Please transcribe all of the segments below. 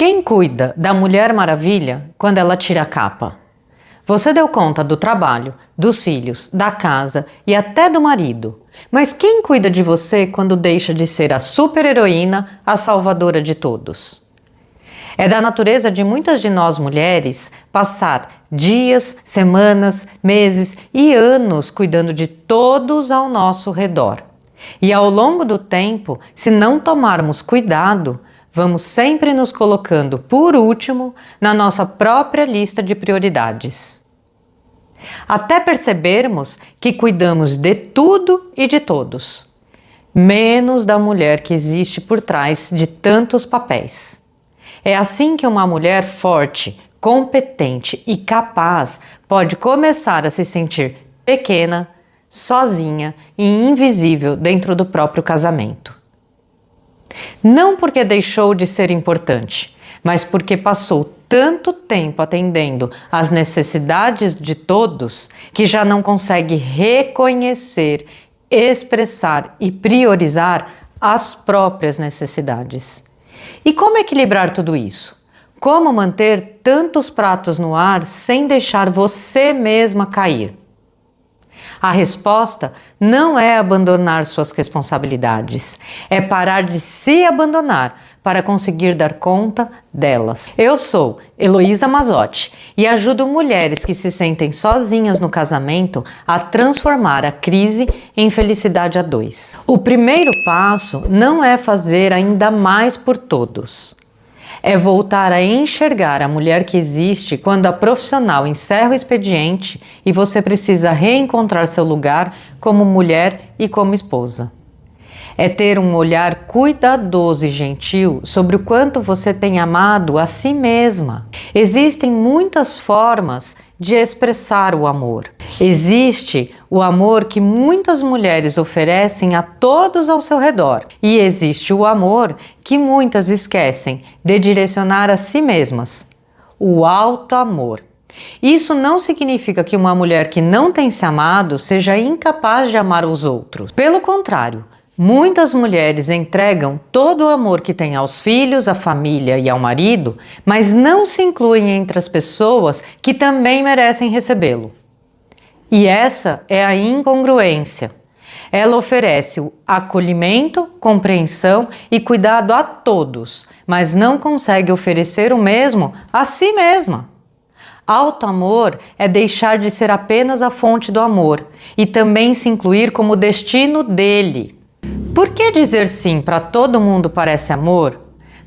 Quem cuida da Mulher Maravilha quando ela tira a capa? Você deu conta do trabalho, dos filhos, da casa e até do marido. Mas quem cuida de você quando deixa de ser a super-heroína, a salvadora de todos? É da natureza de muitas de nós mulheres passar dias, semanas, meses e anos cuidando de todos ao nosso redor. E ao longo do tempo, se não tomarmos cuidado, vamos sempre nos colocando por último na nossa própria lista de prioridades. Até percebermos que cuidamos de tudo e de todos, menos da mulher que existe por trás de tantos papéis. É assim que uma mulher forte, competente e capaz pode começar a se sentir pequena, sozinha e invisível dentro do próprio casamento. Não porque deixou de ser importante, mas porque passou tanto tempo atendendo às necessidades de todos que já não consegue reconhecer, expressar e priorizar as próprias necessidades. E como equilibrar tudo isso? Como manter tantos pratos no ar sem deixar você mesma cair? A resposta não é abandonar suas responsabilidades, é parar de se abandonar para conseguir dar conta delas. Eu sou Heloísa Mazotti e ajudo mulheres que se sentem sozinhas no casamento a transformar a crise em felicidade a dois. O primeiro passo não é fazer ainda mais por todos. É voltar a enxergar a mulher que existe quando a profissional encerra o expediente e você precisa reencontrar seu lugar como mulher e como esposa. É ter um olhar cuidadoso e gentil sobre o quanto você tem amado a si mesma. Existem muitas formas de expressar o amor. Existe o amor que muitas mulheres oferecem a todos ao seu redor. E existe o amor que muitas esquecem de direcionar a si mesmas. O auto-amor. Isso não significa que uma mulher que não tem se amado seja incapaz de amar os outros. Pelo contrário, muitas mulheres entregam todo o amor que têm aos filhos, à família e ao marido, mas não se incluem entre as pessoas que também merecem recebê-lo. E essa é a incongruência. Ela oferece o acolhimento, compreensão e cuidado a todos, mas não consegue oferecer o mesmo a si mesma. Auto-amor é deixar de ser apenas a fonte do amor e também se incluir como destino dele. Por que dizer sim para todo mundo parece amor,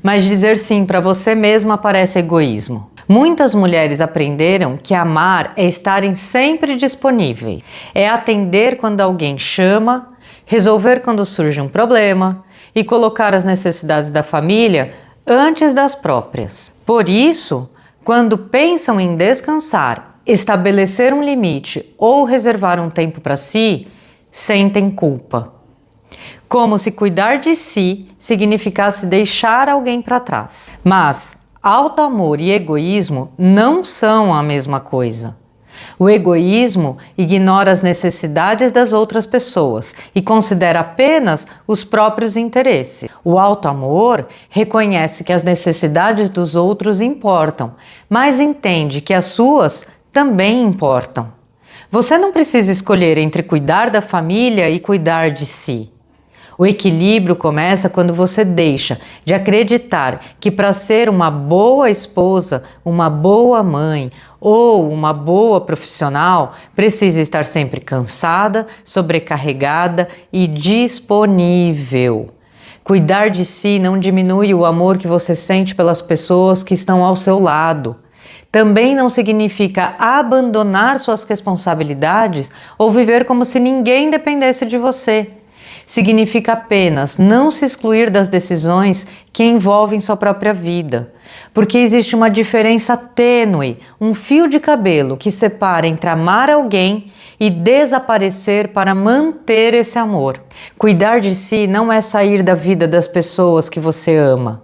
mas dizer sim para você mesma parece egoísmo? Muitas mulheres aprenderam que amar é estarem sempre disponíveis, é atender quando alguém chama, resolver quando surge um problema e colocar as necessidades da família antes das próprias. Por isso, quando pensam em descansar, estabelecer um limite ou reservar um tempo para si, sentem culpa. Como se cuidar de si significasse deixar alguém para trás. Mas auto-amor e egoísmo não são a mesma coisa. O egoísmo ignora as necessidades das outras pessoas e considera apenas os próprios interesses. O auto-amor reconhece que as necessidades dos outros importam, mas entende que as suas também importam. Você não precisa escolher entre cuidar da família e cuidar de si. O equilíbrio começa quando você deixa de acreditar que para ser uma boa esposa, uma boa mãe ou uma boa profissional, precisa estar sempre cansada, sobrecarregada e disponível. Cuidar de si não diminui o amor que você sente pelas pessoas que estão ao seu lado. Também não significa abandonar suas responsabilidades ou viver como se ninguém dependesse de você. Significa apenas não se excluir das decisões que envolvem sua própria vida, porque existe uma diferença tênue, um fio de cabelo que separa entre amar alguém e desaparecer para manter esse amor. Cuidar de si não é sair da vida das pessoas que você ama,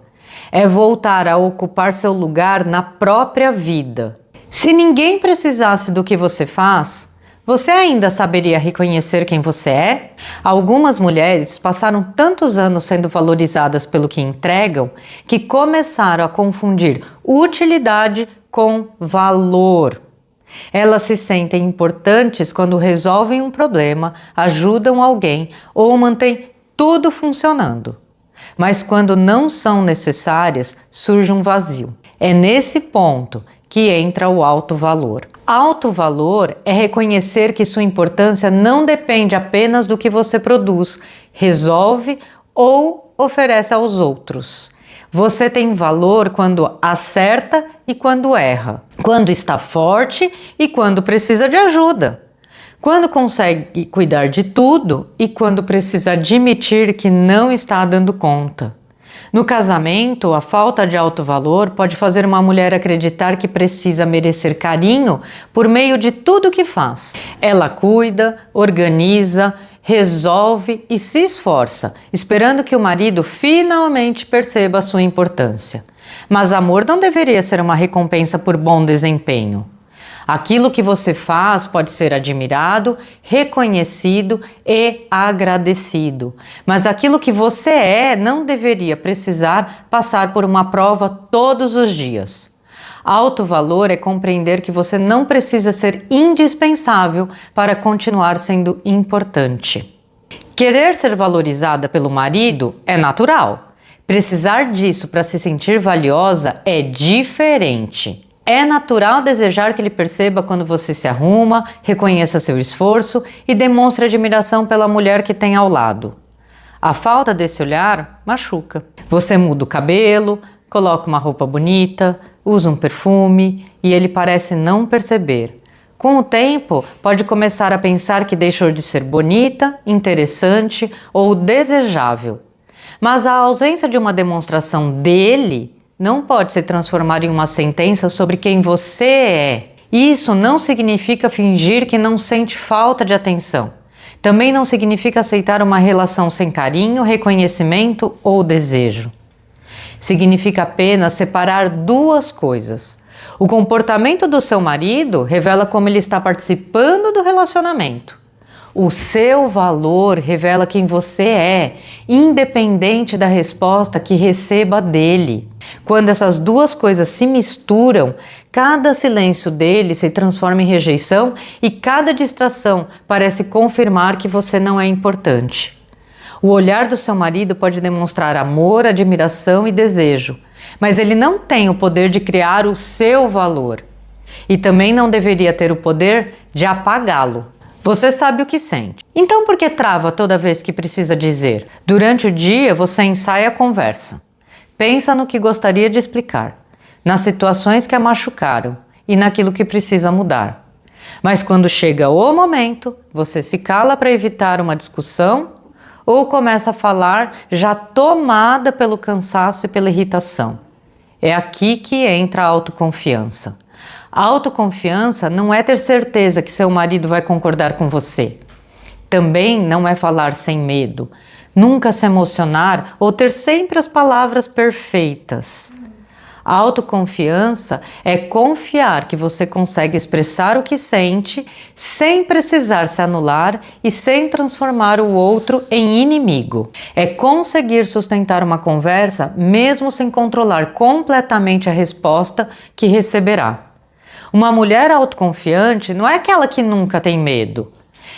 é voltar a ocupar seu lugar na própria vida. Se ninguém precisasse do que você faz, Você ainda saberia reconhecer quem você é? Algumas mulheres passaram tantos anos sendo valorizadas pelo que entregam que começaram a confundir utilidade com valor. Elas se sentem importantes quando resolvem um problema, ajudam alguém ou mantêm tudo funcionando. Mas quando não são necessárias, surge um vazio. É nesse ponto que entra o alto valor. Alto valor é reconhecer que sua importância não depende apenas do que você produz, resolve ou oferece aos outros. Você tem valor quando acerta e quando erra, quando está forte e quando precisa de ajuda, quando consegue cuidar de tudo e quando precisa admitir que não está dando conta. No casamento, a falta de alto valor pode fazer uma mulher acreditar que precisa merecer carinho por meio de tudo que faz. Ela cuida, organiza, resolve e se esforça, esperando que o marido finalmente perceba a sua importância. Mas amor não deveria ser uma recompensa por bom desempenho. Aquilo que você faz pode ser admirado, reconhecido e agradecido, mas aquilo que você é não deveria precisar passar por uma prova todos os dias. Alto valor é compreender que você não precisa ser indispensável para continuar sendo importante. Querer ser valorizada pelo marido é natural. Precisar disso para se sentir valiosa é diferente. É natural desejar que ele perceba quando você se arruma, reconheça seu esforço e demonstre admiração pela mulher que tem ao lado. A falta desse olhar machuca. Você muda o cabelo, coloca uma roupa bonita, usa um perfume e ele parece não perceber. Com o tempo, pode começar a pensar que deixou de ser bonita, interessante ou desejável. Mas a ausência de uma demonstração dele não pode se transformar em uma sentença sobre quem você é. Isso não significa fingir que não sente falta de atenção. Também não significa aceitar uma relação sem carinho, reconhecimento ou desejo. Significa apenas separar duas coisas. O comportamento do seu marido revela como ele está participando do relacionamento. O seu valor revela quem você é, independente da resposta que receba dele. Quando essas duas coisas se misturam, cada silêncio dele se transforma em rejeição e cada distração parece confirmar que você não é importante. O olhar do seu marido pode demonstrar amor, admiração e desejo, mas ele não tem o poder de criar o seu valor. E também não deveria ter o poder de apagá-lo. Você sabe o que sente. Então por que trava toda vez que precisa dizer? Durante o dia você ensaia a conversa. Pensa no que gostaria de explicar, nas situações que a machucaram e naquilo que precisa mudar. Mas quando chega o momento, você se cala para evitar uma discussão ou começa a falar já tomada pelo cansaço e pela irritação. É aqui que entra a autoconfiança. A autoconfiança não é ter certeza que seu marido vai concordar com você. Também não é falar sem medo, nunca se emocionar ou ter sempre as palavras perfeitas. A autoconfiança é confiar que você consegue expressar o que sente sem precisar se anular e sem transformar o outro em inimigo. É conseguir sustentar uma conversa mesmo sem controlar completamente a resposta que receberá. Uma mulher autoconfiante não é aquela que nunca tem medo.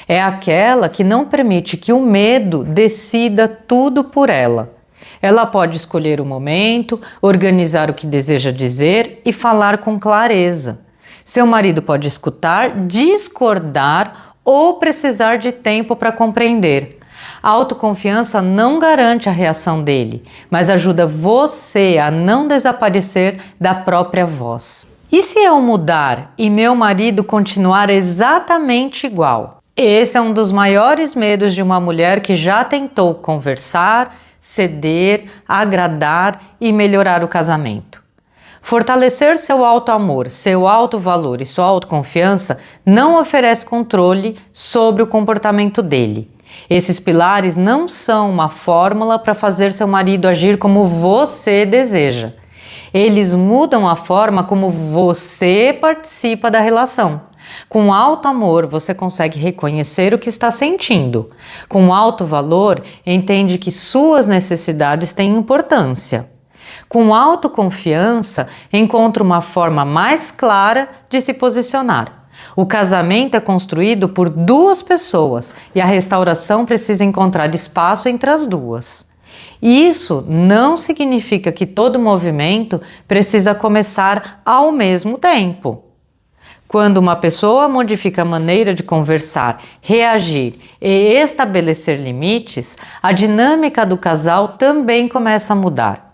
É aquela que não permite que o medo decida tudo por ela. Ela pode escolher o momento, organizar o que deseja dizer e falar com clareza. Seu marido pode escutar, discordar ou precisar de tempo para compreender. A autoconfiança não garante a reação dele, mas ajuda você a não desaparecer da própria voz. E se eu mudar e meu marido continuar exatamente igual? Esse é um dos maiores medos de uma mulher que já tentou conversar, ceder, agradar e melhorar o casamento. Fortalecer seu auto-amor, seu auto-valor e sua autoconfiança não oferece controle sobre o comportamento dele. Esses pilares não são uma fórmula para fazer seu marido agir como você deseja. Eles mudam a forma como você participa da relação. Com alto amor, você consegue reconhecer o que está sentindo. Com alto valor, entende que suas necessidades têm importância. Com autoconfiança, encontra uma forma mais clara de se posicionar. O casamento é construído por duas pessoas e a restauração precisa encontrar espaço entre as duas. Isso não significa que todo movimento precisa começar ao mesmo tempo. Quando uma pessoa modifica a maneira de conversar, reagir e estabelecer limites, a dinâmica do casal também começa a mudar.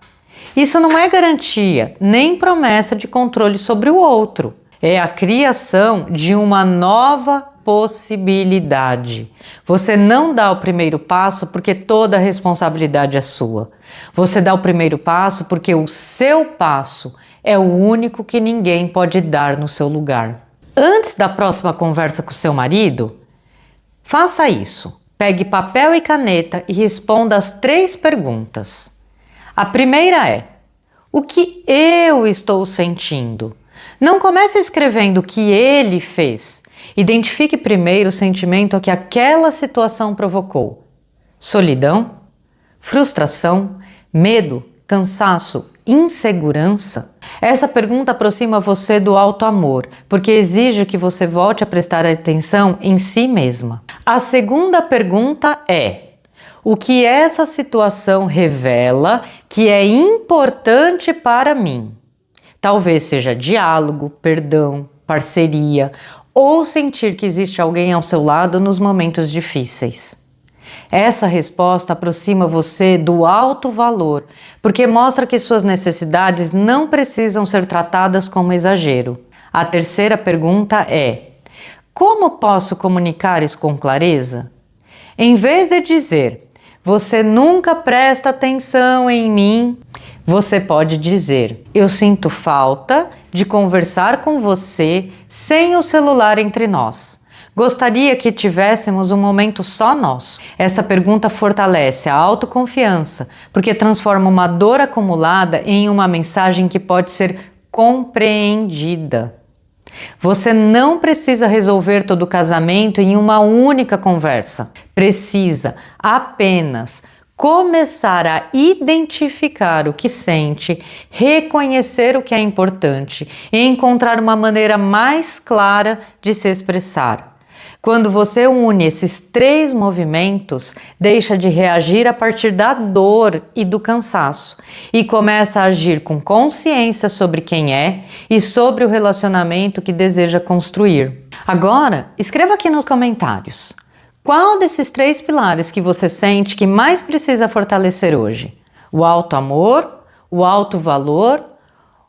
Isso não é garantia, nem promessa de controle sobre o outro. É a criação de uma nova possibilidade. Você não dá o primeiro passo porque toda a responsabilidade é sua. Você dá o primeiro passo porque o seu passo é o único que ninguém pode dar no seu lugar. Antes da próxima conversa com seu marido, faça isso. Pegue papel e caneta e responda as 3 perguntas. A primeira é: o que eu estou sentindo? Não comece escrevendo o que ele fez. Identifique primeiro o sentimento que aquela situação provocou. Solidão? Frustração? Medo? Cansaço? Insegurança? Essa pergunta aproxima você do alto amor, porque exige que você volte a prestar atenção em si mesma. A segunda pergunta é: o que essa situação revela que é importante para mim? Talvez seja diálogo, perdão, parceria ou sentir que existe alguém ao seu lado nos momentos difíceis. Essa resposta aproxima você do alto valor, porque mostra que suas necessidades não precisam ser tratadas como exagero. A terceira pergunta é: como posso comunicar isso com clareza? Em vez de dizer: você nunca presta atenção em mim, você pode dizer: eu sinto falta de conversar com você sem o celular entre nós. Gostaria que tivéssemos um momento só nosso. Essa pergunta fortalece a autoconfiança, porque transforma uma dor acumulada em uma mensagem que pode ser compreendida. Você não precisa resolver todo o casamento em uma única conversa. Precisa apenas começar a identificar o que sente, reconhecer o que é importante e encontrar uma maneira mais clara de se expressar. Quando você une esses 3 movimentos, deixa de reagir a partir da dor e do cansaço e começa a agir com consciência sobre quem é e sobre o relacionamento que deseja construir. Agora, escreva aqui nos comentários: qual desses 3 pilares que você sente que mais precisa fortalecer hoje? O alto amor, o alto valor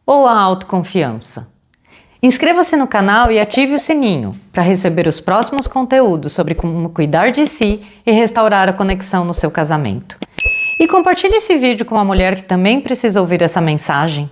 ou a autoconfiança? Inscreva-se no canal e ative o sininho para receber os próximos conteúdos sobre como cuidar de si e restaurar a conexão no seu casamento. E compartilhe esse vídeo com uma mulher que também precisa ouvir essa mensagem.